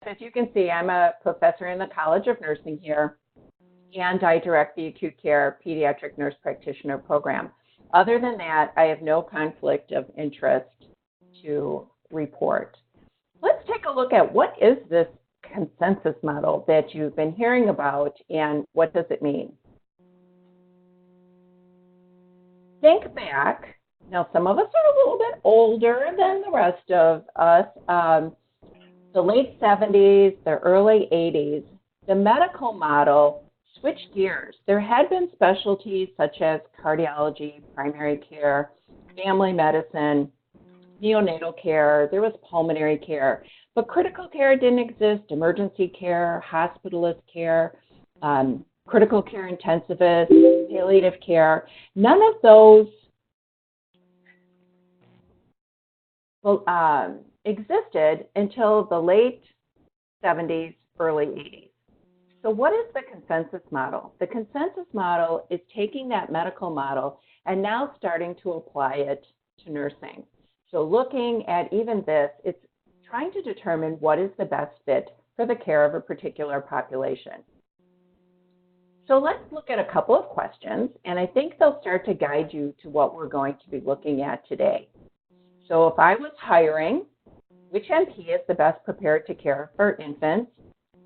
As you can see, I'm a professor in the College of Nursing here, and I direct the acute care pediatric nurse practitioner program. Other than that, I have no conflict of interest to report. Let's take a look at what is this consensus model that you've been hearing about and what does it mean? Think back. Now, some of us are a little bit older than the rest of us. The late 70s, the early 80s, the medical model switched gears. There had been specialties such as cardiology, primary care, family medicine, neonatal care, there was pulmonary care, but critical care didn't exist, emergency care, hospitalist care, critical care intensivist, palliative care. None of those existed until the late 70s, early 80s. So what is the consensus model? The consensus model is taking that medical model and now starting to apply it to nursing. So looking at even this, it's trying to determine what is the best fit for the care of a particular population. So let's look at a couple of questions, and I think they'll start to guide you to what we're going to be looking at today. So if I was hiring, which NP is the best prepared to care for infants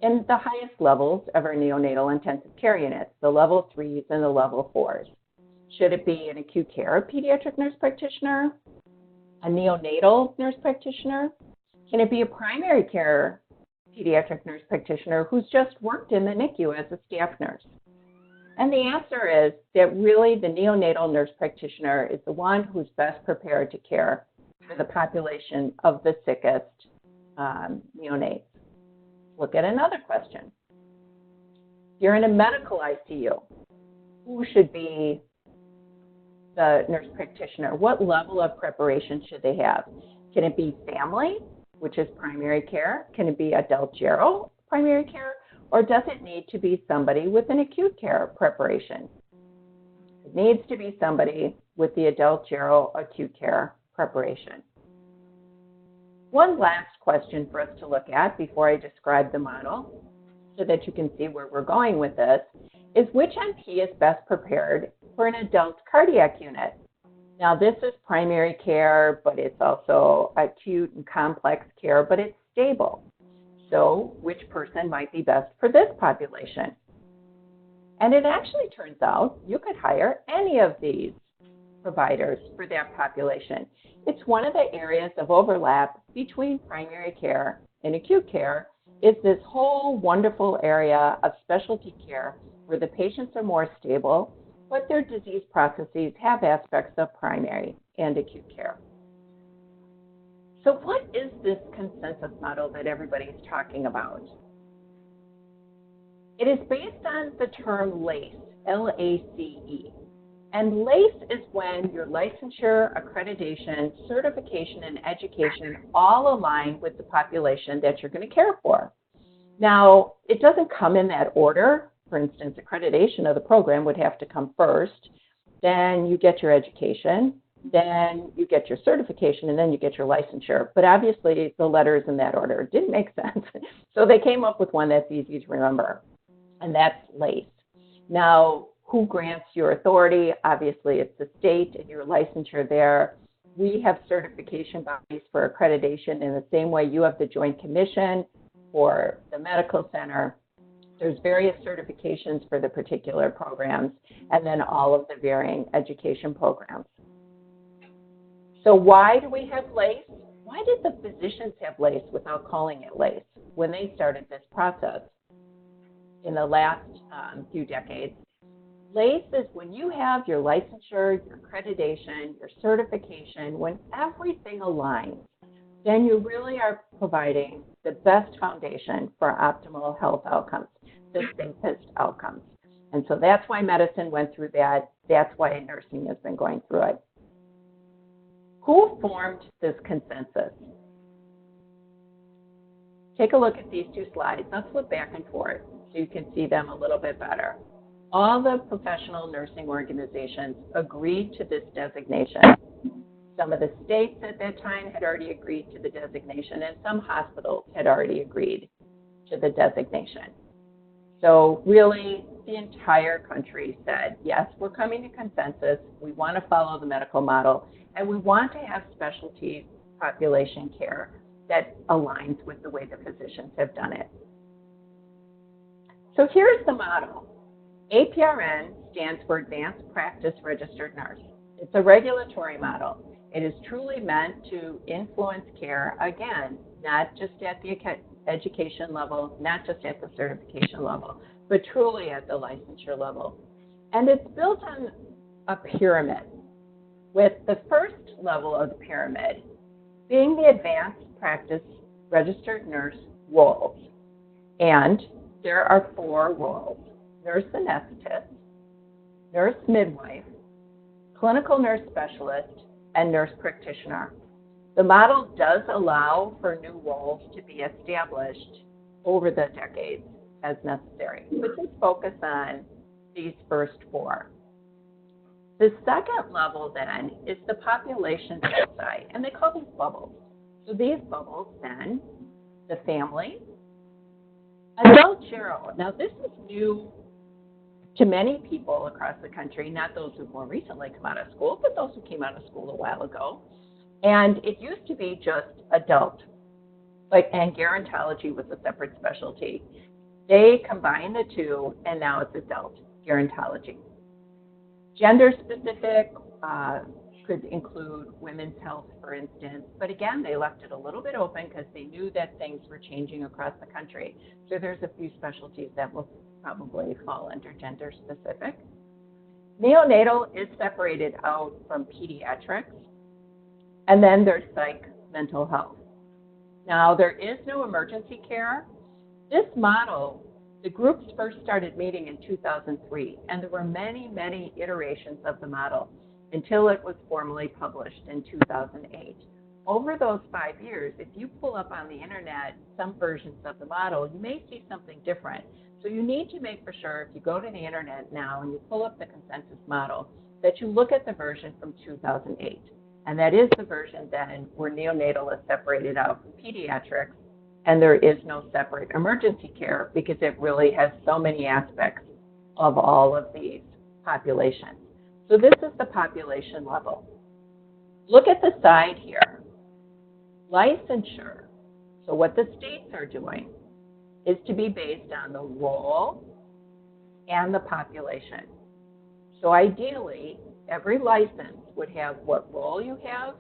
in the highest levels of our neonatal intensive care units, the level 3s and the level 4s? Should it be an acute care pediatric nurse practitioner, a neonatal nurse practitioner? Can it be a primary care pediatric nurse practitioner who's just worked in the NICU as a staff nurse? And the answer is that really the neonatal nurse practitioner is the one who's best prepared to care for the population of the sickest neonates. Look at another question. If you're in a medical ICU, who should be the nurse practitioner? What level of preparation should they have? Can it be family, which is primary care? Can it be adult gero primary care? Or does it need to be somebody with an acute care preparation? It needs to be somebody with the adult gero acute care preparation. One last question for us to look at before I describe the model, so that you can see where we're going with this, is which NP is best prepared for an adult cardiac unit? Now, this is primary care, but it's also acute and complex care, but it's stable. So which person might be best for this population? And it actually turns out you could hire any of these providers for that population. It's one of the areas of overlap between primary care and acute care is this whole wonderful area of specialty care where the patients are more stable, but their disease processes have aspects of primary and acute care. So what is this consensus model that everybody's talking about? It is based on the term LACE, L-A-C-E. And LACE is when your licensure, accreditation, certification, and education all align with the population that you're going to care for. Now, it doesn't come in that order. For instance, accreditation of the program would have to come first. Then you get your education. Then you get your certification, and then you get your licensure. But obviously, the letters in that order it didn't make sense. So they came up with one that's easy to remember, and that's LACE. Now, who grants your authority? Obviously, it's the state and your licensure there. We have certification bodies for accreditation in the same way you have the Joint Commission for the medical center. There's various certifications for the particular programs, and then all of the varying education programs. So why do we have LACE? Why did the physicians have LACE without calling it LACE when they started this process in the last few decades? LACE is when you have your licensure, your accreditation, your certification, when everything aligns, then you really are providing the best foundation for optimal health outcomes, the safest outcomes. And so that's why medicine went through that. That's why nursing has been going through it. Who formed this consensus? Take a look at these two slides. Let's flip back and forth so you can see them a little bit better. All the professional nursing organizations agreed to this designation. Some of the states at that time had already agreed to the designation, and some hospitals had already agreed to the designation. So really, the entire country said, yes, we're coming to consensus. We want to follow the medical model, and we want to have specialty population care that aligns with the way the physicians have done it. So here's the model. APRN stands for Advanced Practice Registered Nurse. It's a regulatory model. It is truly meant to influence care, again, not just at the education level, not just at the certification level, but truly at the licensure level. And it's built on a pyramid, with the first level of the pyramid being the Advanced Practice Registered Nurse roles. And there are 4 roles: nurse anesthetist, nurse midwife, clinical nurse specialist, and nurse practitioner. The model does allow for new roles to be established over the decades as necessary, but just focus on these first 4. The second level then is the population side, and they call these bubbles. So these bubbles then, the family, adult gero. Now this is new to many people across the country, not those who've more recently come out of school, but those who came out of school a while ago. And it used to be just adult, and gerontology was a separate specialty. They combined the two, and now it's adult gerontology. Gender specific could include women's health, for instance, but again, they left it a little bit open because they knew that things were changing across the country. So there's a few specialties that will probably fall under gender specific. Neonatal is separated out from pediatrics, and then there's psych mental health. Now, there is no emergency care. This model, the groups first started meeting in 2003, and there were many, many iterations of the model until it was formally published in 2008. Over those 5 years, if you pull up on the internet some versions of the model, you may see something different. So you need to make for sure, if you go to the internet now and you pull up the consensus model, that you look at the version from 2008. And that is the version then where neonatal is separated out from pediatrics, and there is no separate emergency care because it really has so many aspects of all of these populations. So this is the population level. Look at the side here. Licensure. So what the states are doing is to be based on the role and the population. So ideally, every license would have what role you have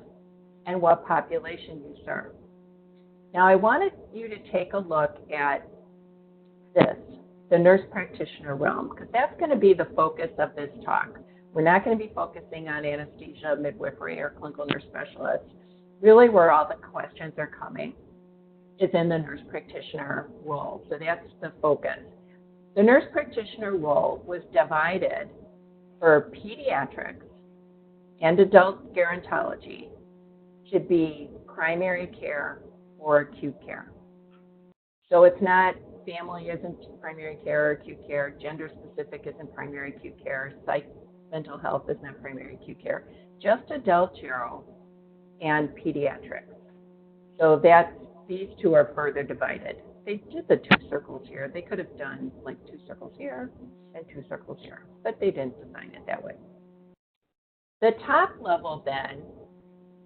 and what population you serve. Now, I wanted you to take a look at this, the nurse practitioner realm, because that's going to be the focus of this talk. We're not going to be focusing on anesthesia, midwifery, or clinical nurse specialists. Really, where all the questions are coming is in the nurse practitioner role. So that's the focus. The nurse practitioner role was divided for pediatrics and adult gerontology to be primary care or acute care. So it's not family isn't primary care or acute care, gender specific isn't primary acute care, psych mental health is not primary acute care, just adult gero and pediatrics. So that's, these two are further divided. They did the 2 circles here. They could have done like 2 circles here and 2 circles here, but they didn't design it that way. The top level then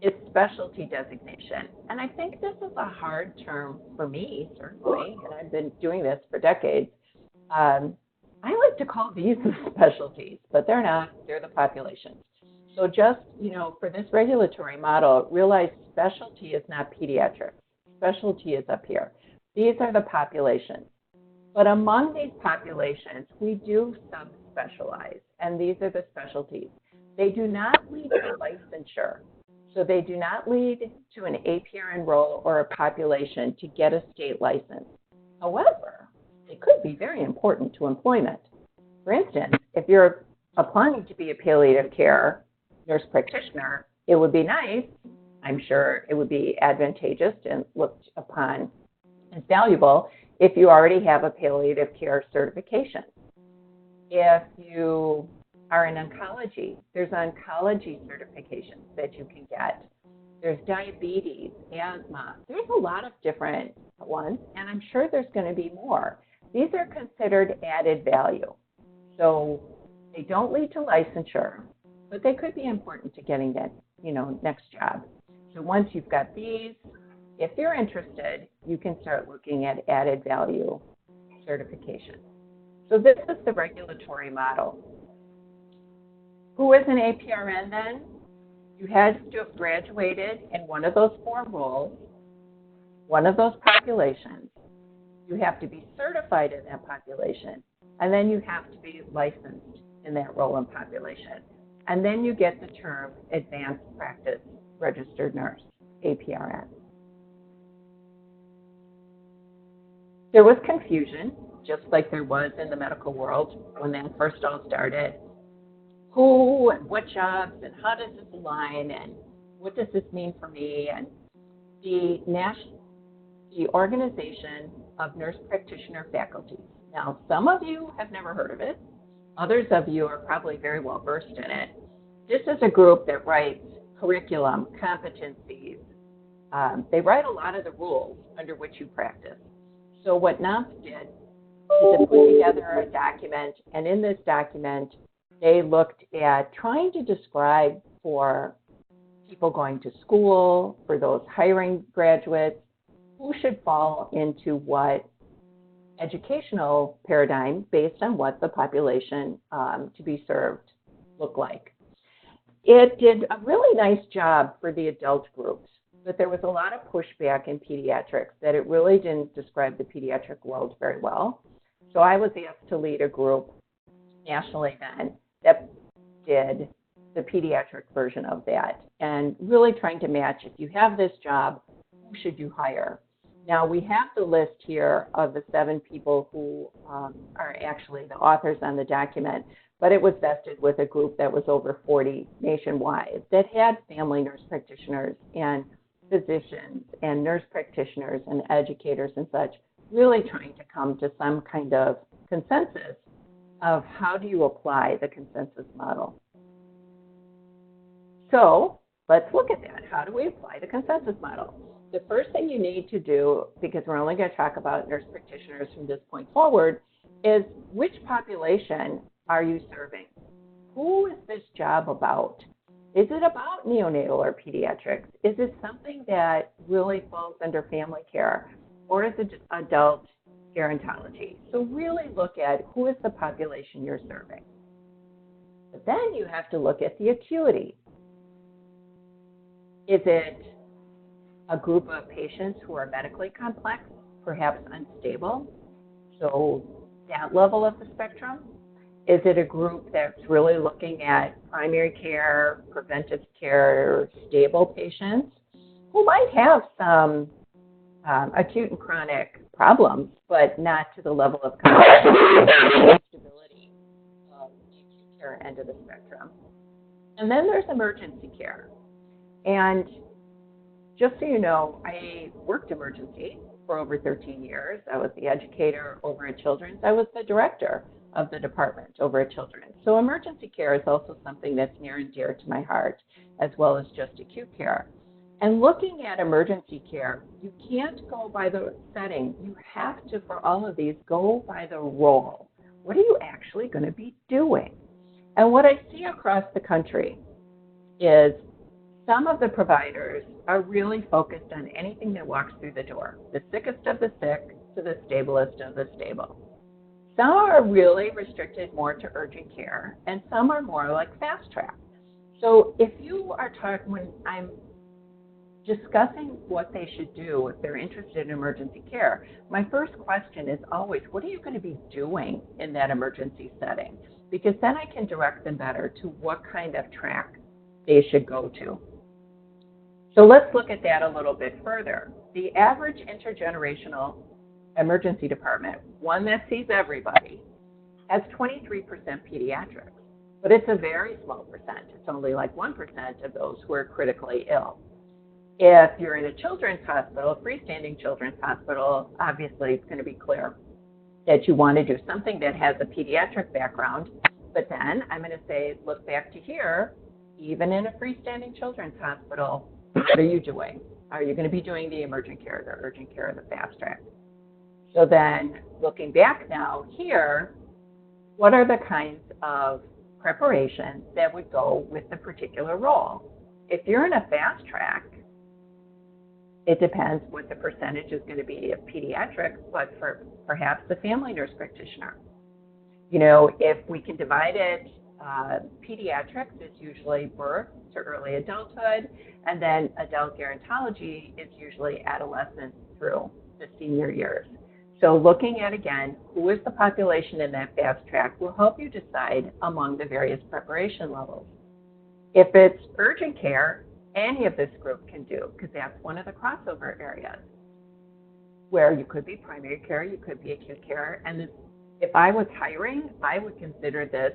is specialty designation. And I think this is a hard term for me, certainly, and I've been doing this for decades. I like to call these the specialties, but they're not. They're the populations. So just, for this regulatory model, realize specialty is not pediatrics. Specialty is up here. These are the populations. But among these populations, we do subspecialize, and these are the specialties. They do not lead to licensure. So they do not lead to an APRN role or a population to get a state license. However, they could be very important to employment. For instance, if you're applying to be a palliative care nurse practitioner, it would be nice, I'm sure it would be advantageous and looked upon as valuable if you already have a palliative care certification. If you are in oncology, there's oncology certifications that you can get. There's diabetes, asthma. There's a lot of different ones, and I'm sure there's going to be more. These are considered added value. So they don't lead to licensure, but they could be important to getting that, next job. So once you've got these, if you're interested, you can start looking at added value certification. So this is the regulatory model. Who is an APRN then? You had to have graduated in one of those 4 roles, one of those populations. You have to be certified in that population, and then you have to be licensed in that role and population. And then you get the term Advanced Practice Registered Nurse, APRN. There was confusion, just like there was in the medical world when that first all started. Who and what jobs and how does this align and what does this mean for me? And the Organization of Nurse Practitioner Faculties. Now, some of you have never heard of it. Others of you are probably very well versed in it. This is a group that writes curriculum, competencies. They write a lot of the rules under which you practice. So what NOMS did is to put together a document, and in this document, they looked at trying to describe for people going to school, for those hiring graduates, who should fall into what educational paradigm based on what the population to be served looked like. It did a really nice job for the adult groups, but there was a lot of pushback in pediatrics that it really didn't describe the pediatric world very well. So I was asked to lead a group nationally then that did the pediatric version of that and really trying to match, if you have this job, who should you hire? Now, we have the list here of the 7 people who are actually the authors on the document, but it was vested with a group that was over 40 nationwide that had family nurse practitioners and physicians and nurse practitioners and educators and such, really trying to come to some kind of consensus of how do you apply the consensus model. So let's look at that. How do we apply the consensus model? The first thing you need to do, because we're only going to talk about nurse practitioners from this point forward, is which population are you serving? Who is this job about? Is it about neonatal or pediatrics? Is it something that really falls under family care? Or is it adult gerontology? So really look at who is the population you're serving. But then you have to look at the acuity. Is it a group of patients who are medically complex, perhaps unstable? So that level of the spectrum. Is it a group that's really looking at primary care, preventive care, stable patients who might have some acute and chronic problems, but not to the level of stability of the acute care end of the spectrum? And then there's emergency care. And just so you know, I worked emergency for over 13 years. I was the educator over at Children's. I was the director of the department over at Children's. So emergency care is also something that's near and dear to my heart, as well as just acute care. And looking at emergency care, you can't go by the setting. You have to, for all of these, go by the role. What are you actually going to be doing? And what I see across the country is some of the providers are really focused on anything that walks through the door, the sickest of the sick to the stablest of the stable. Some are really restricted more to urgent care, and some are more like fast track. So if you are talking, when I'm discussing what they should do if they're interested in emergency care, my first question is always, what are you going to be doing in that emergency setting? Because then I can direct them better to what kind of track they should go to. So let's look at that a little bit further. The average intergenerational emergency department, one that sees everybody, has 23% pediatrics, but it's a very small percent. It's only like 1% of those who are critically ill. If you're in a children's hospital, a freestanding children's hospital, obviously it's going to be clear that you want to do something that has a pediatric background. But then I'm going to say, look back to here, even in a freestanding children's hospital, What are you doing? Are you going to be doing the emergent care, the urgent care, the fast track? So then looking back now here, what are the kinds of preparations that would go with the particular role? If you're in a fast track, it depends what the percentage is going to be of pediatrics, but for perhaps the family nurse practitioner. If we can divide it, pediatrics is usually birth to early adulthood, and then adult gerontology is usually adolescence through the senior years. So looking at, again, who is the population in that fast track will help you decide among the various preparation levels. If it's urgent care, any of this group can do, because that's one of the crossover areas where you could be primary care, you could be acute care, and if I was hiring, I would consider this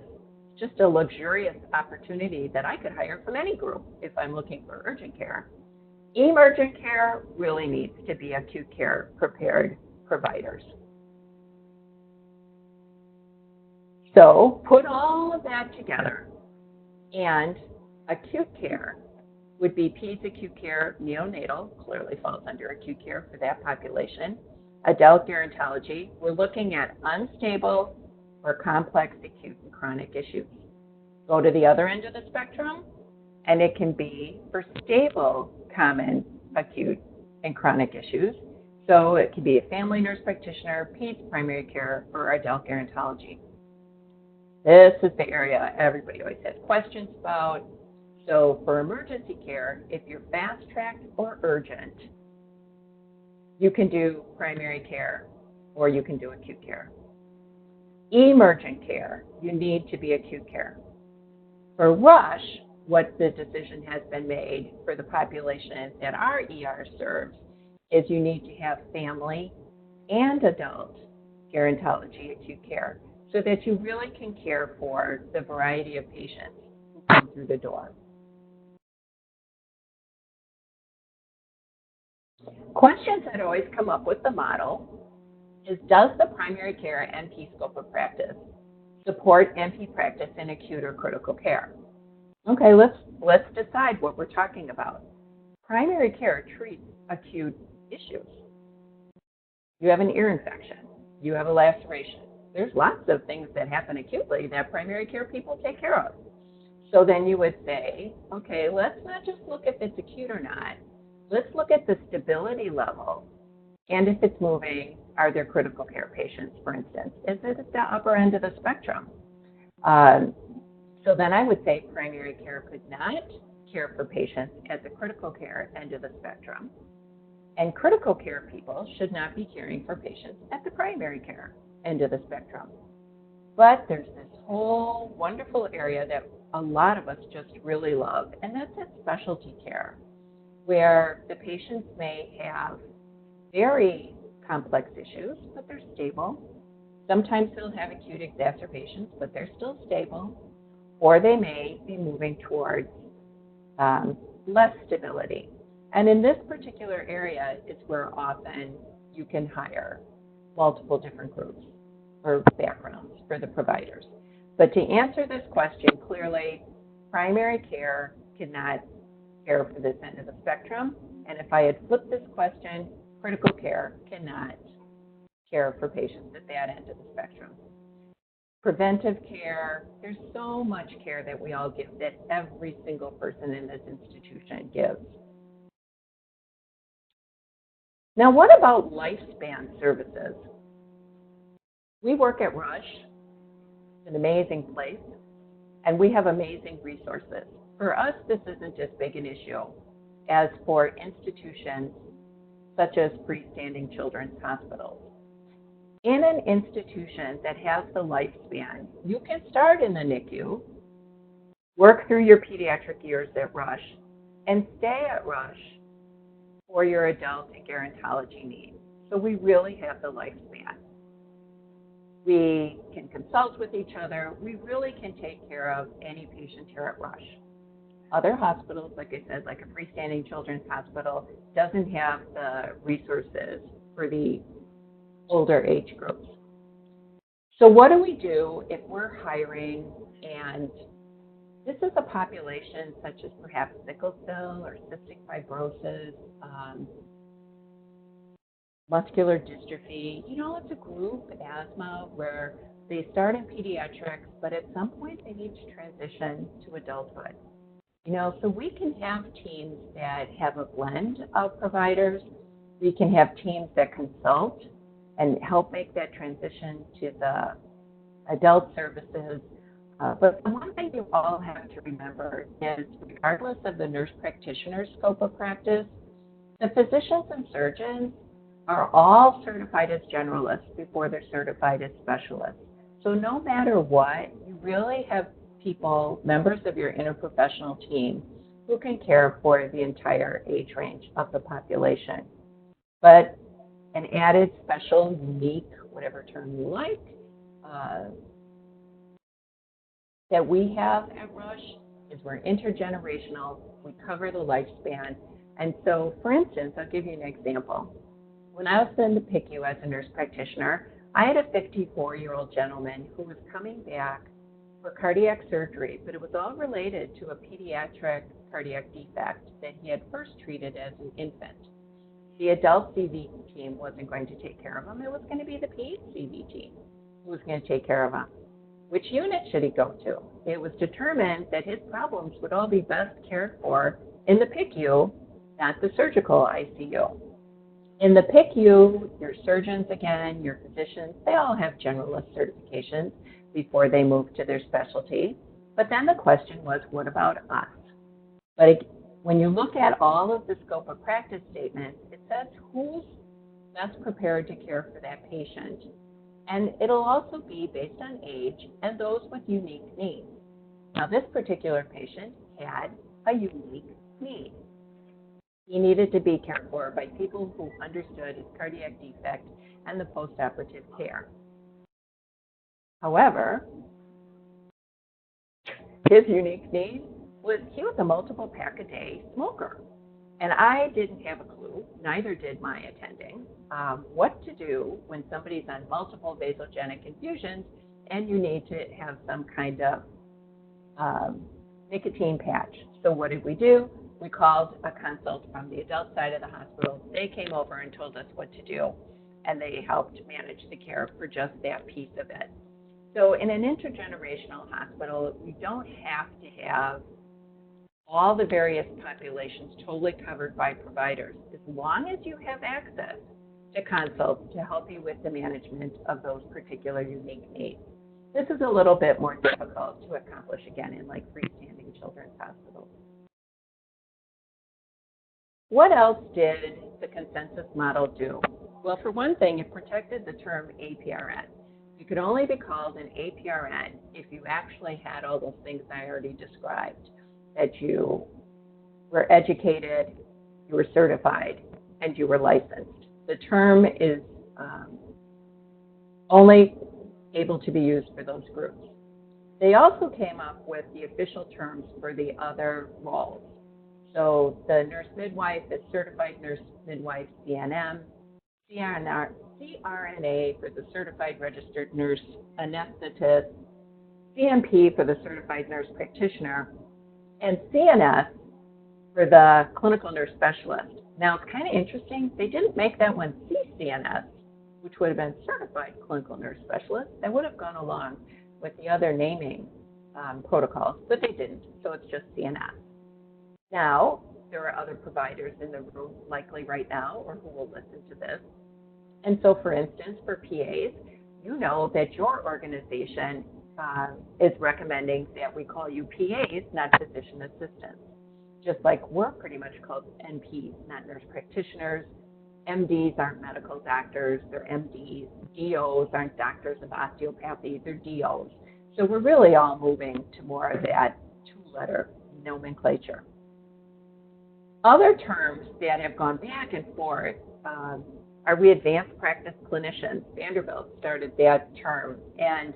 just a luxurious opportunity that I could hire from any group if I'm looking for urgent care. Emergent care really needs to be acute care prepared providers. So put all of that together, and acute care would be peds acute care, neonatal, clearly falls under acute care for that population. Adult gerontology, we're looking at unstable or complex acute and chronic issues. Go to the other end of the spectrum, and it can be for stable, common acute and chronic issues. So it can be a family nurse practitioner, peds primary care, or adult gerontology. This is the area everybody always has questions about. So for emergency care, if you're fast-tracked or urgent, you can do primary care or you can do acute care. Emergent care, you need to be acute care. For rush, what the decision has been made for the population that our ER serves is you need to have family and adult gerontology acute care so that you really can care for the variety of patients who come through the door. Questions that always come up with the model is, does the primary care NP scope of practice support NP practice in acute or critical care? Okay, let's decide what we're talking about. Primary care treats acute issues. You have an ear infection. You have a laceration. There's lots of things that happen acutely that primary care people take care of. So then you would say, okay, let's not just look if it's acute or not. Let's look at the stability level. And if it's moving, are there critical care patients, for instance? Is it at the upper end of the spectrum? So then I would say primary care could not care for patients at the critical care end of the spectrum. And critical care people should not be caring for patients at the primary care end of the spectrum. But there's this whole wonderful area that a lot of us just really love, and that's at specialty care, where the patients may have very complex issues, but they're stable. Sometimes they'll have acute exacerbations, but they're still stable. Or they may be moving towards less stability. And in this particular area, it's where often you can hire multiple different groups or backgrounds for the providers. But to answer this question clearly, primary care cannot care for this end of the spectrum. And if I had flipped this question, critical care cannot care for patients at that end of the spectrum. Preventive care, there's so much care that we all give, that every single person in this institution gives. Now, what about lifespan services? We work at Rush. It's an amazing place, and we have amazing resources. For us, this isn't as big an issue as for institutions such as freestanding children's hospitals. In an institution that has the lifespan, you can start in the NICU, work through your pediatric years at Rush, and stay at Rush for your adult and gerontology needs. So we really have the lifespan. We can consult with each other. We really can take care of any patient here at Rush. Other hospitals, like I said, like a freestanding children's hospital, doesn't have the resources for the older age groups. So what do we do if we're hiring and This is a population such as perhaps sickle cell or cystic fibrosis, muscular dystrophy. It's a group asthma where they start in pediatrics, but at some point they need to transition to adulthood. So we can have teams that have a blend of providers. We can have teams that consult and help make that transition to the adult services. But the one thing you all have to remember is, regardless of the nurse practitioner's scope of practice, the physicians and surgeons are all certified as generalists before they're certified as specialists. So no matter what, you really have people, members of your interprofessional team, who can care for the entire age range of the population. But an added special, unique, whatever term you like, that we have at Rush is we're intergenerational, we cover the lifespan. And so, for instance, I'll give you an example. When I was in the PICU as a nurse practitioner, I had a 54-year-old gentleman who was coming back for cardiac surgery, but it was all related to a pediatric cardiac defect that he had first treated as an infant. The adult CV team wasn't going to take care of him. It was going to be the ped CV team who was going to take care of him. Which unit should he go to? It was determined that his problems would all be best cared for in the PICU, not the surgical ICU. In the PICU, your surgeons, again, your physicians, they all have generalist certifications before they move to their specialty. But then the question was, what about us? But when you look at all of the scope of practice statements, it says who's best prepared to care for that patient. And it'll also be based on age and those with unique needs. Now, this particular patient had a unique need. He needed to be cared for by people who understood his cardiac defect and the postoperative care. However, his unique need was he was a multiple pack a day smoker. And I didn't have a clue, neither did my attending, what to do when somebody's on multiple vasogenic infusions and you need to have some kind of nicotine patch. So what did we do? We called a consult from the adult side of the hospital. They came over and told us what to do, and they helped manage the care for just that piece of it. So in an intergenerational hospital, you don't have to have all the various populations totally covered by providers, as long as you have access to consults to help you with the management of those particular unique needs. This is a little bit more difficult to accomplish, again, in like freestanding children's hospitals. What else did the consensus model do? Well, for one thing, it protected the term APRN. You could only be called an APRN if you actually had all those things I already described, that you were educated, you were certified, and you were licensed. The term is only able to be used for those groups. They also came up with the official terms for the other roles. So the nurse midwife is certified nurse midwife CNM, CRNA for the certified registered nurse anesthetist, CMP for the certified nurse practitioner, and CNS for the clinical nurse specialist. Now, it's kind of interesting. They didn't make that one CCNS, which would have been certified clinical nurse specialist. That would have gone along with the other naming protocols, but they didn't. So it's just CNS. Now, there are other providers in the room, likely right now, or who will listen to this. And so, for instance, for PAs, you know that your organization is recommending that we call you PAs, not physician assistants. Just like we're pretty much called NPs, not nurse practitioners. MDs aren't medical doctors, they're MDs. DOs aren't doctors of osteopathy, they're DOs. So we're really all moving to more of that two-letter nomenclature. Other terms that have gone back and forth are we advanced practice clinicians. Vanderbilt started that term, and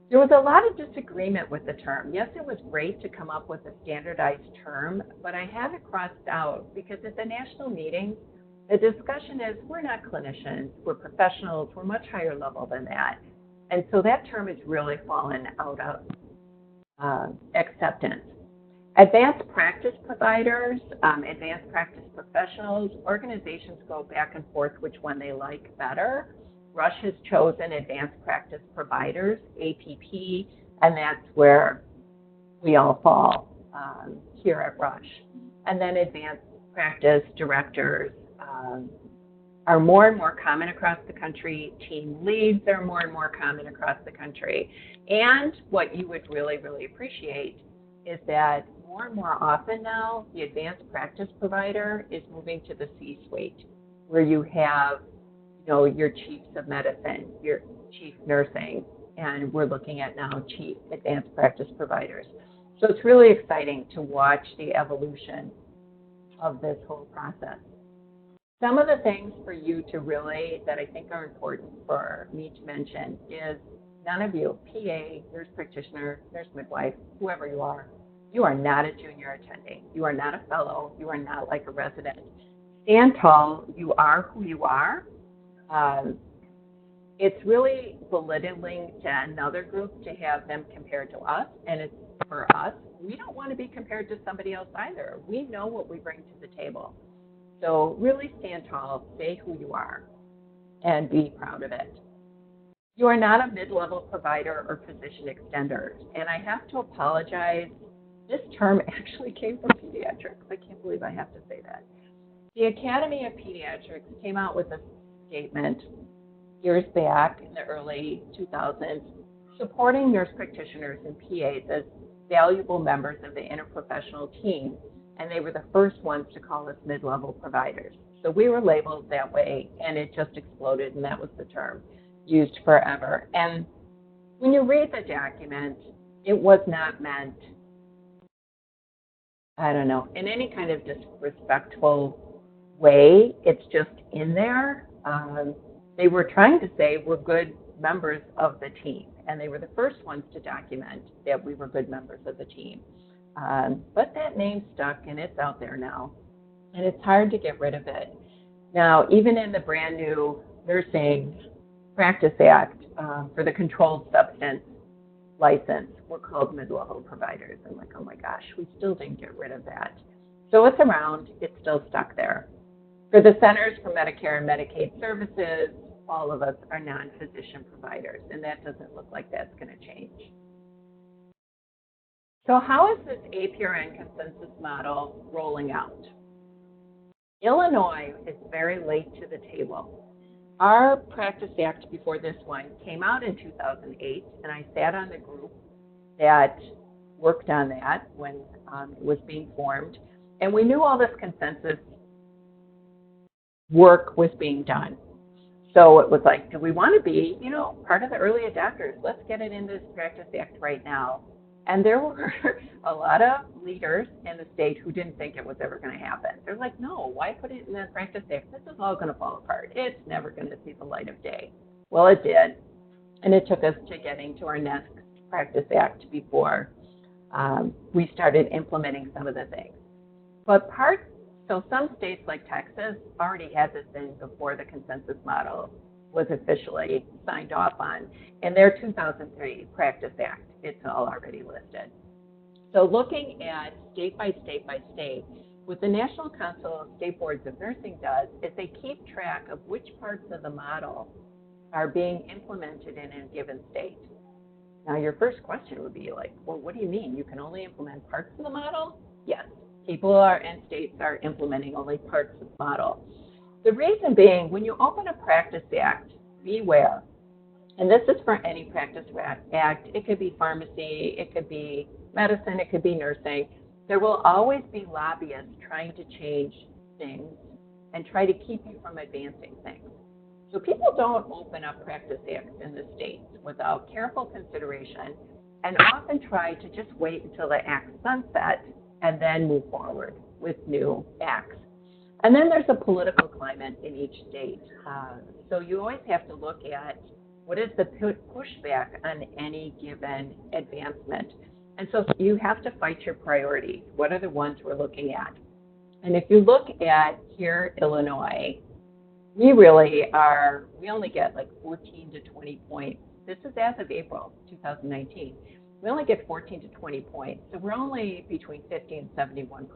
there was a lot of disagreement with the term. Yes, it was great to come up with a standardized term, but I have it crossed out because at the national meeting, the discussion is we're not clinicians, we're professionals, we're much higher level than that. And so that term has really fallen out of acceptance. Advanced practice providers, advanced practice professionals, organizations go back and forth which one they like better. Rush has chosen advanced practice providers, APP, and that's where we all fall here at Rush. And then advanced practice directors are more and more common across the country. Team leads are more and more common across the country. And what you would really, really appreciate is that more and more often now, the advanced practice provider is moving to the C-suite, where you have, your chiefs of medicine, your chief nursing, and we're looking at now chief advanced practice providers. So it's really exciting to watch the evolution of this whole process. Some of the things for you to really, that I think are important for me to mention is none of you, PA, nurse practitioner, nurse midwife, whoever you are not a junior attending. You are not a fellow. You are not like a resident. Stand tall. You are who you are. It's really belittling to another group to have them compared to us, and it's for us. We don't want to be compared to somebody else either. We know what we bring to the table. So really stand tall, say who you are, and be proud of it. You are not a mid-level provider or physician extender, and I have to apologize. This term actually came from pediatrics. I can't believe I have to say that. The Academy of Pediatrics came out with a statement years back in the early 2000s supporting nurse practitioners and PAs as valuable members of the interprofessional team, and they were the first ones to call us mid-level providers. So we were labeled that way, and it just exploded, and that was the term used forever. And when you read the document, it was not meant, in any kind of disrespectful way. It's just in there. They were trying to say we're good members of the team, and they were the first ones to document that we were good members of the team. But that name stuck, and it's out there now, and it's hard to get rid of it. Now, even in the brand new Nursing Practice Act for the controlled substance license, we're called mid-level providers. I'm like, oh my gosh, we still didn't get rid of that. So it's around, it's still stuck there. For the Centers for Medicare and Medicaid Services, all of us are non-physician providers, and that doesn't look like that's going to change. So how is this APRN consensus model rolling out? Illinois is very late to the table. Our Practice Act before this one came out in 2008, and I sat on the group that worked on that when it was being formed, and we knew all this consensus work was being done. So it was like, do we want to be, part of the early adopters? Let's get it in this Practice Act right now. And there were a lot of leaders in the state who didn't think it was ever going to happen. They're like, no, why put it in the Practice Act? This is all going to fall apart. It's never going to see the light of day. Well, it did. And it took us to getting to our next Practice Act before we started implementing some of the things. But so some states like Texas already had this thing before the consensus model was officially signed off on. In their 2003 Practice Act, it's all already listed. So looking at state by state by state, what the National Council of State Boards of Nursing does is they keep track of which parts of the model are being implemented in a given state. Now your first question would be like, well, what do you mean? You can only implement parts of the model? Yes. People and states are implementing only parts of the model. The reason being, when you open a Practice Act, beware. And this is for any Practice Act. It could be pharmacy, it could be medicine, it could be nursing. There will always be lobbyists trying to change things and try to keep you from advancing things. So people don't open up Practice Acts in the states without careful consideration and often try to just wait until the act sunset and then move forward with new acts. And then there's a political climate in each state. So you always have to look at what is the pushback on any given advancement. And so you have to fight your priorities. What are the ones we're looking at? And if you look at here, Illinois, we only get like 14 to 20 points. This is as of April 2019. we only get 14 to 20 points. So we're only between 50 and 71%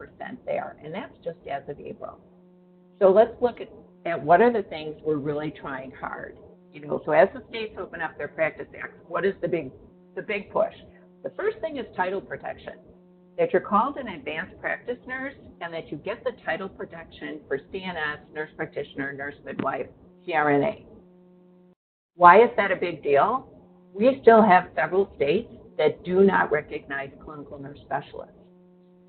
there. And that's just as of April. So let's look at what are the things we're really trying hard. So as the states open up their practice acts, what is the big push? The first thing is title protection. That you're called an advanced practice nurse and that you get the title protection for CNS, nurse practitioner, nurse midwife, CRNA. Why is that a big deal? We still have several states that do not recognize clinical nurse specialists.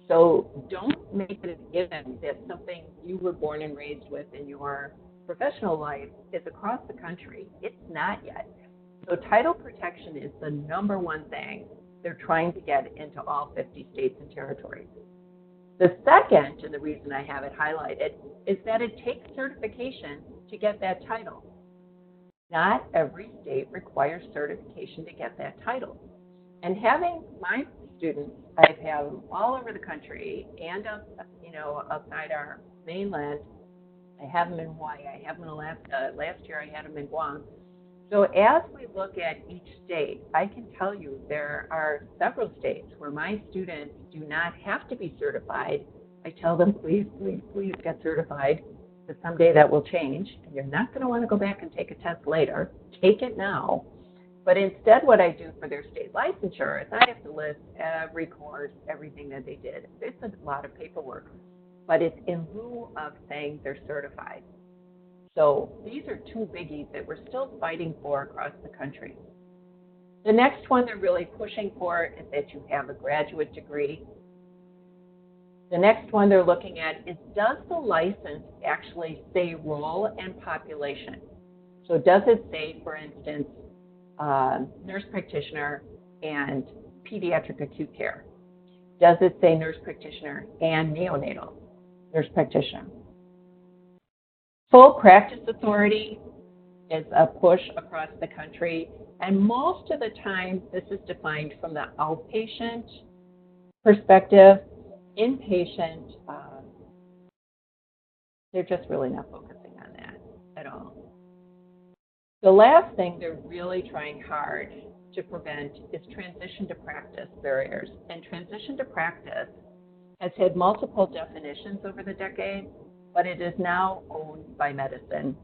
So don't make it a given that something you were born and raised with in your professional life is across the country. It's not yet. So title protection is the number one thing they're trying to get into all 50 states and territories. The second, and the reason I have it highlighted, is that it takes certification to get that title. Not every state requires certification to get that title. And having my students, I've had them all over the country and outside our mainland. I have them in Hawaii. I have them in Alaska. Last year I had them in Guam. So as we look at each state, I can tell you there are several states where my students do not have to be certified. I tell them, please, please, please get certified, because someday that will change, and you're not going to want to go back and take a test later. Take it now. But instead, what I do for their state licensure is I have to list every course, everything that they did. It's a lot of paperwork, but it's in lieu of saying they're certified. So these are two biggies that we're still fighting for across the country. The next one they're really pushing for is that you have a graduate degree. The next one they're looking at is, does the license actually say role and population? So does it say, for instance, nurse practitioner and pediatric acute care? Does it say nurse practitioner and neonatal nurse practitioner? Full practice authority is a push across the country, and most of the time this is defined from the outpatient perspective. Inpatient, they're just really not focusing on that at all. The last thing they're really trying hard to prevent is transition to practice barriers. And transition to practice has had multiple definitions over the decades, but it is now owned by medicine.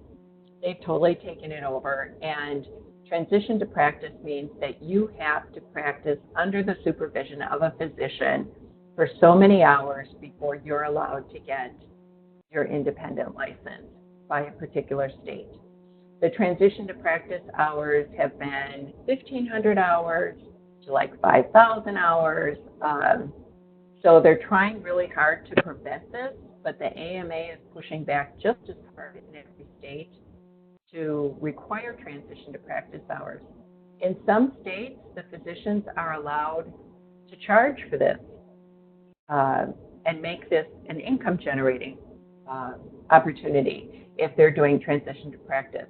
They've totally taken it over, and transition to practice means that you have to practice under the supervision of a physician for so many hours before you're allowed to get your independent license by a particular state. The transition to practice hours have been 1,500 hours to like 5,000 hours. So they're trying really hard to prevent this, but the AMA is pushing back just as hard in every state to require transition to practice hours. In some states, the physicians are allowed to charge for this and make this an income generating opportunity if they're doing transition to practice.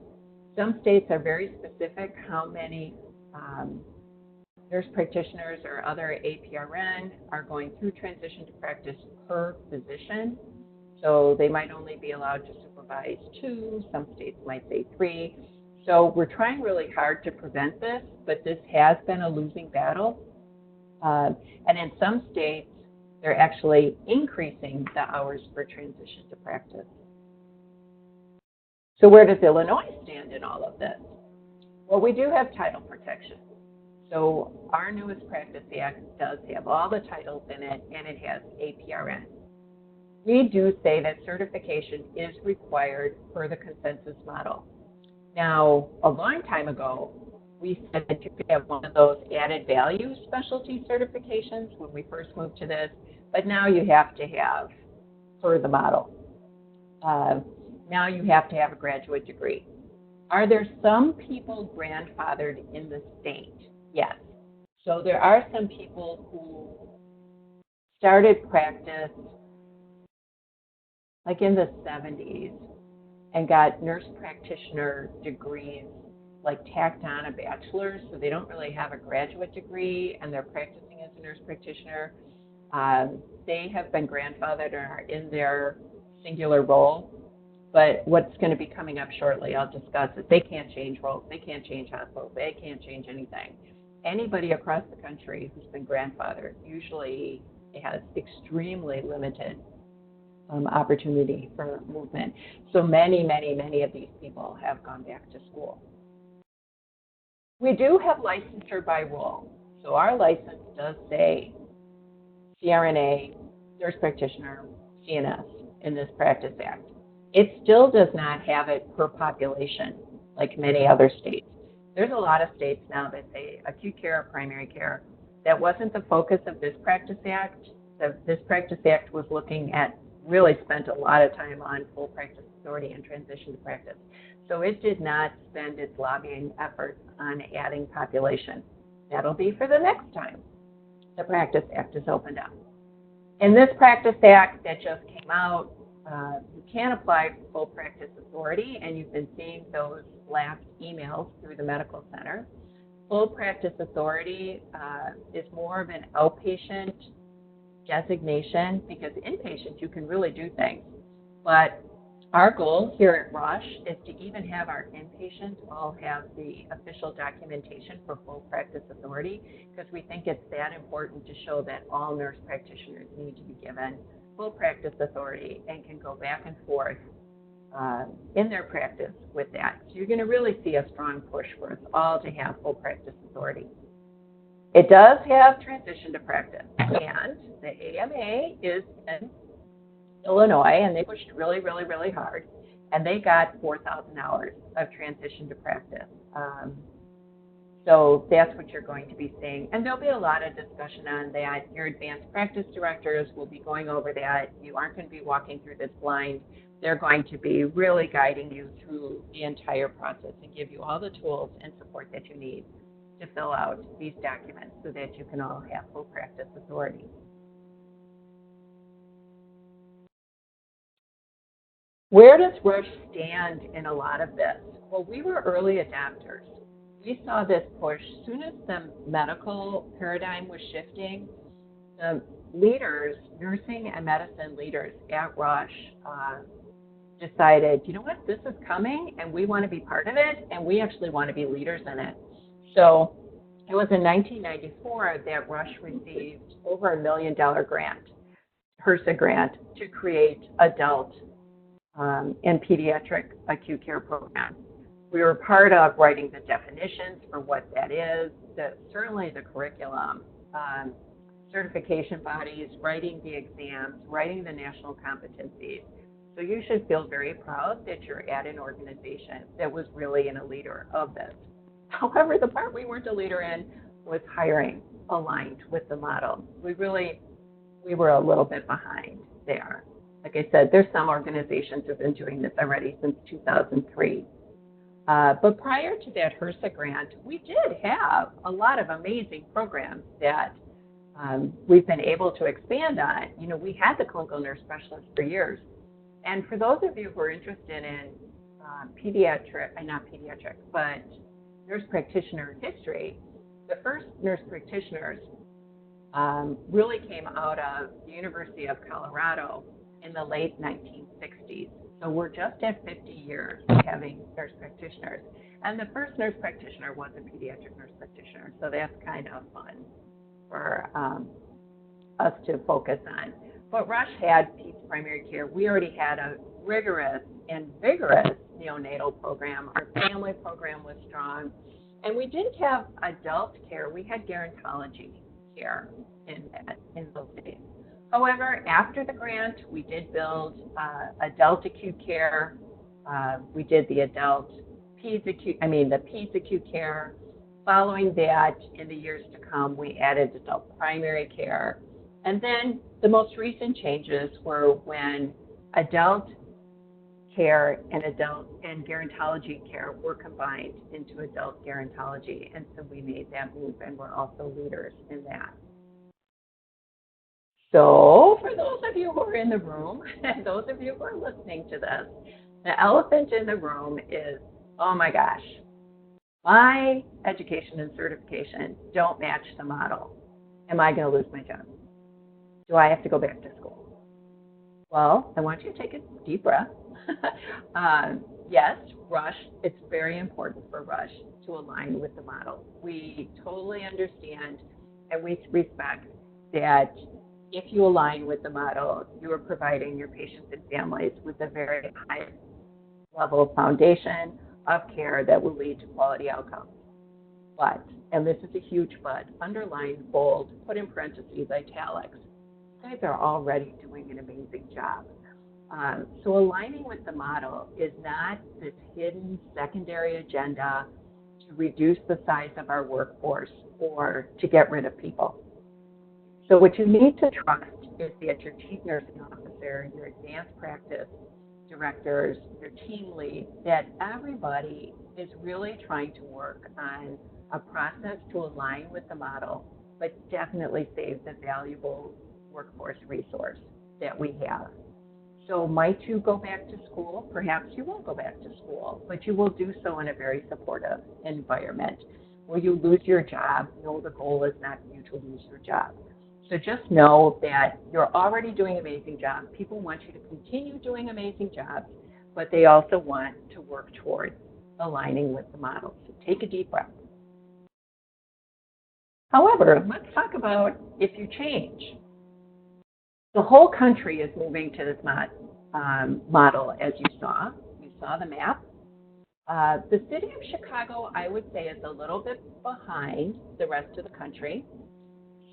Some states are very specific how many nurse practitioners or other APRN are going through transition to practice per physician. So they might only be allowed to supervise 2, some states might say 3. So we're trying really hard to prevent this, but this has been a losing battle. And in some states, they're actually increasing the hours for transition to practice. So where does Illinois stand in all of this? Well, we do have title protection. So our newest Practice Act does have all the titles in it, and it has APRN. We do say that certification is required per the consensus model. Now, a long time ago, we said that you could have one of those added value specialty certifications when we first moved to this, but now you have to have per the model. Now you have to have a graduate degree. Are there some people grandfathered in the state? Yes. So there are some people who started practice like in the 70s and got nurse practitioner degrees like tacked on a bachelor's, so they don't really have a graduate degree and they're practicing as a nurse practitioner. They have been grandfathered and are in their singular role. But what's going to be coming up shortly, I'll discuss, is they can't change roles, they can't change hospitals, they can't change anything. anybody across the country who's been grandfathered usually has extremely limited opportunity for movement. So many, many, many of these people have gone back to school. We do have licensure by rule. So our license does say CRNA, nurse practitioner, CNS in this Practice Act. It still does not have it per population like many other states. There's a lot of states now that say acute care or primary care. That wasn't the focus of this Practice Act. This Practice Act was looking at, really spent a lot of time on full practice authority and transition to practice. So it did not spend its lobbying efforts on adding population. That'll be for the next time the Practice Act is opened up. In this Practice Act that just came out, you can apply for full practice authority, and you've been seeing those last emails through the medical center. Full practice authority is more of an outpatient designation because inpatient you can really do things. But our goal here at Rush is to even have our inpatients all have the official documentation for full practice authority because we think it's that important to show that all nurse practitioners need to be given full practice authority and can go back and forth in their practice with that. So you're going to really see a strong push for us all to have full practice authority. It does have transition to practice, and the AMA is in Illinois, and they pushed really, really, really hard, and they got 4,000 hours of transition to practice. So that's what you're going to be seeing. And there'll be a lot of discussion on that. Your advanced practice directors will be going over that. You aren't going to be walking through this blind. They're going to be really guiding you through the entire process and give you all the tools and support that you need to fill out these documents so that you can all have full practice authority. Where does Rush stand in a lot of this? Well, we were early adopters. We saw this push. As soon as the medical paradigm was shifting, the leaders, nursing and medicine leaders at Rush decided, you know what, this is coming and we want to be part of it and we actually want to be leaders in it. So it was in 1994 that Rush received over $1 million grant, HRSA grant, to create adult and pediatric acute care programs. We were part of writing the definitions for what that is, certainly the curriculum, certification bodies, writing the exams, writing the national competencies. So you should feel very proud that you're at an organization that was really a leader of this. However, the part we weren't a leader in was hiring aligned with the model. We were a little bit behind there. Like I said, there's some organizations that have been doing this already since 2003. But prior to that HRSA grant, we did have a lot of amazing programs that we've been able to expand on. You know, we had the clinical nurse specialist for years. And for those of you who are interested in but nurse practitioner history, the first nurse practitioners really came out of the University of Colorado in the late 1960s. So we're just at 50 years of having nurse practitioners. And the first nurse practitioner was a pediatric nurse practitioner. So that's kind of fun for us to focus on. But Rush had Pete's Primary Care. We already had a rigorous and vigorous neonatal program. Our family program was strong. And we didn't have adult care. We had gerontology care in those days. However, after the grant, we did build adult acute care. We did the peds acute care. Following that, in the years to come, we added adult primary care. And then the most recent changes were when adult care and gerontology care were combined into adult gerontology. And so we made that move, and we're also leaders in that. So for those of you who are in the room and those of you who are listening to this, the elephant in the room is, oh my gosh, my education and certification don't match the model. Am I going to lose my job? Do I have to go back to school? Well, I want you to take a deep breath. Yes, Rush, it's very important for Rush to align with the model. We totally understand and we respect that if you align with the model, you are providing your patients and families with a very high level foundation of care that will lead to quality outcomes. But, and this is a huge but, underline, bold, put in parentheses, italics, you guys are already doing an amazing job. So aligning with the model is not this hidden secondary agenda to reduce the size of our workforce or to get rid of people. So what you need to trust is that your chief nursing officer, your advanced practice directors, your team lead, that everybody is really trying to work on a process to align with the model, but definitely save the valuable workforce resource that we have. So might you go back to school? Perhaps you won't go back to school, but you will do so in a very supportive environment. Will you lose your job? No, the goal is not for you to lose your job. So just know that you're already doing an amazing job. People want you to continue doing amazing jobs, but they also want to work towards aligning with the model. So take a deep breath. However, let's talk about if you change. The whole country is moving to this model, as you saw. You saw the map. The city of Chicago, I would say, is a little bit behind the rest of the country.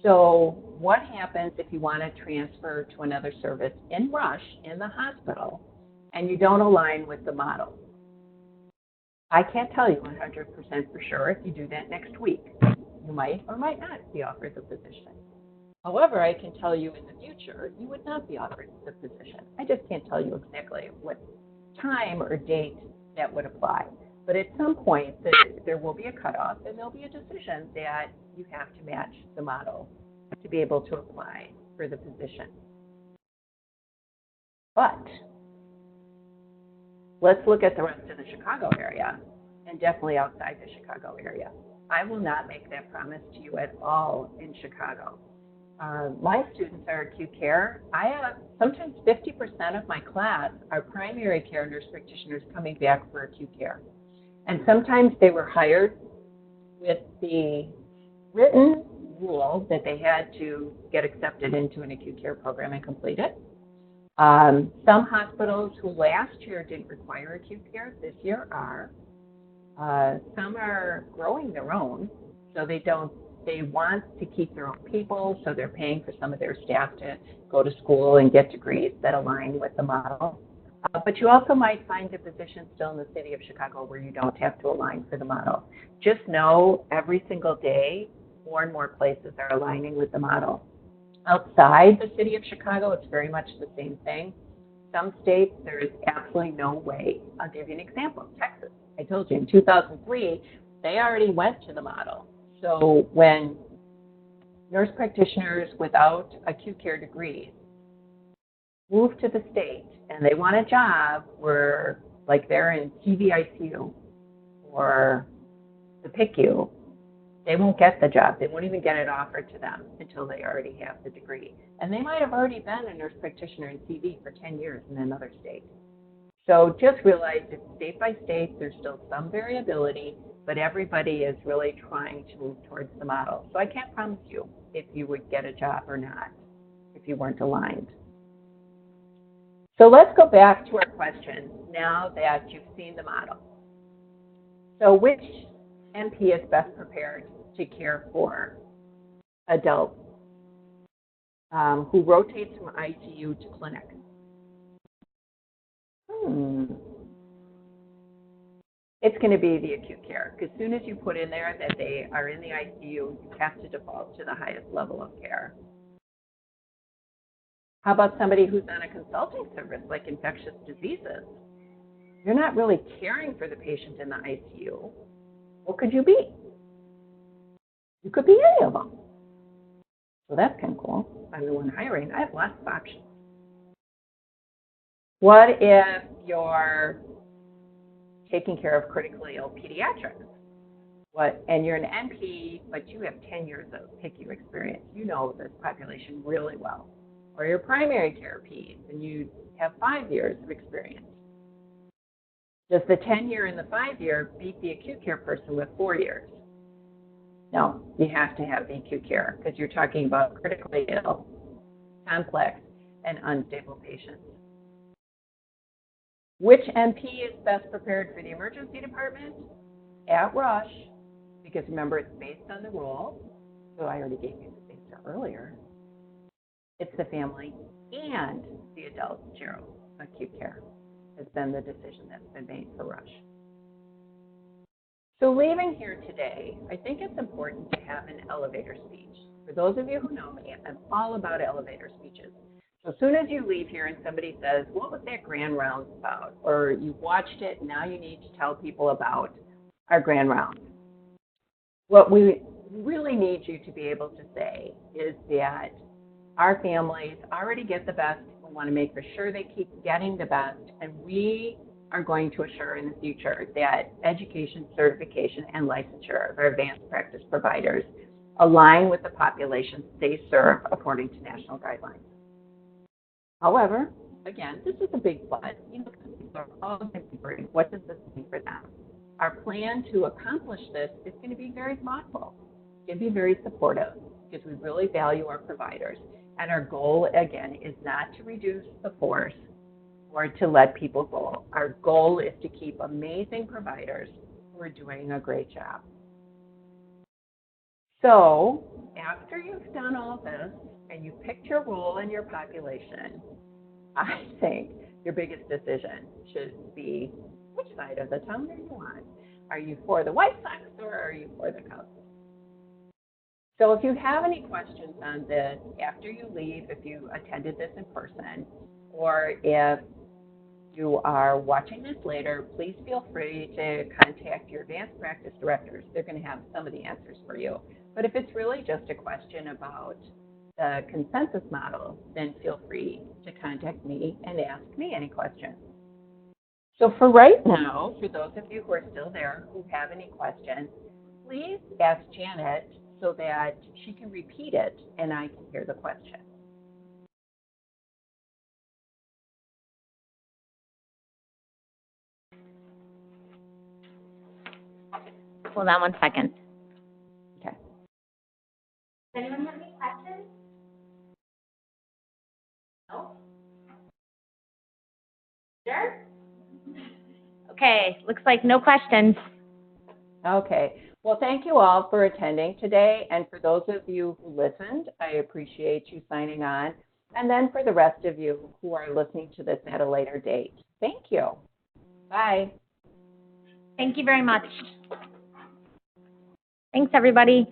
So what happens if you want to transfer to another service in rush in the hospital and you don't align with the model? I can't tell you 100% for sure if you do that next week. You might or might not be offered the position. However, I can tell you in the future, you would not be offered the position. I just can't tell you exactly what time or date that would apply. But at some point, there will be a cutoff and there'll be a decision that you have to match the model to be able to apply for the position. But let's look at the rest of the Chicago area and definitely outside the Chicago area. I will not make that promise to you at all in Chicago. My students are acute care. I have sometimes 50% of my class are primary care nurse practitioners coming back for acute care. And sometimes they were hired with the written rule that they had to get accepted into an acute care program and complete it. Some hospitals who last year didn't require acute care this year are. Some are growing their own, so they want to keep their own people, so they're paying for some of their staff to go to school and get degrees that align with the model. But you also might find a position still in the city of Chicago where you don't have to align for the model. Just know every single day, more and more places are aligning with the model. Outside the city of Chicago, it's very much the same thing. Some states, there is absolutely no way. I'll give you an example. Texas, I told you, in 2003, they already went to the model. So when nurse practitioners without acute care degrees move to the state and they want a job where, like, they're in TVICU or the PICU, they won't get the job. They won't even get it offered to them until they already have the degree. And they might have already been a nurse practitioner in CV for 10 years in another state. So just realize it's state by state. There's still some variability, but everybody is really trying to move towards the model. So I can't promise you if you would get a job or not if you weren't aligned. So let's go back to our question now that you've seen the model. So which NP is best prepared to care for adults who rotates from ICU to clinic? It's going to be the acute care. Because as soon as you put in there that they are in the ICU, you have to default to the highest level of care. How about somebody who's on a consulting service like infectious diseases? You're not really caring for the patient in the ICU. What could you be? You could be any of them. So that's kind of cool. I'm the one hiring. I have lots of options. What if you're taking care of critically ill pediatrics? And you're an NP, but you have 10 years of PICU experience. You know this population really well. Or you're primary care peds, and you have 5 years of experience. Does the 10-year and the 5-year beat the acute care person with 4 years? No, you have to have the acute care because you're talking about critically ill, complex, and unstable patients. Which MP is best prepared for the emergency department? At Rush, because remember, it's based on the rule. So I already gave you the answer earlier. It's the family and the adult gero acute care has been the decision that's been made for Rush. So leaving here today, I think it's important to have an elevator speech. For those of you who know me, I'm all about elevator speeches. So as soon as you leave here and somebody says, what was that grand rounds about? Or you watched it, now you need to tell people about our grand rounds. What we really need you to be able to say is that our families already get the best. We want to make sure they keep getting the best, and we are going to assure in the future that education, certification, and licensure of our advanced practice providers align with the populations they serve according to national guidelines. However, again, this is a big but. You know, people are always wondering, what does this mean for them? Our plan to accomplish this is going to be very thoughtful. It's going to be very supportive because we really value our providers. And our goal, again, is not to reduce the force or to let people go. Our goal is to keep amazing providers who are doing a great job. So after you've done all this and you picked your role in your population, I think your biggest decision should be, which side of the town are you on? Are you for the White Sox or are you for the Cubs? So if you have any questions on this after you leave, if you attended this in person, or if you are watching this later, please feel free to contact your advanced practice directors. They're going to have some of the answers for you. But if it's really just a question about the consensus model, then feel free to contact me and ask me any questions. So for right now, for those of you who are still there who have any questions, please ask Janet so that she can repeat it and I can hear the question. Hold on 1 second. Okay. Does anyone have any questions? No? Sure? Okay, looks like no questions. Okay. Well, thank you all for attending today. And for those of you who listened, I appreciate you signing on. And then for the rest of you who are listening to this at a later date, thank you. Bye. Thank you very much. Thanks, everybody.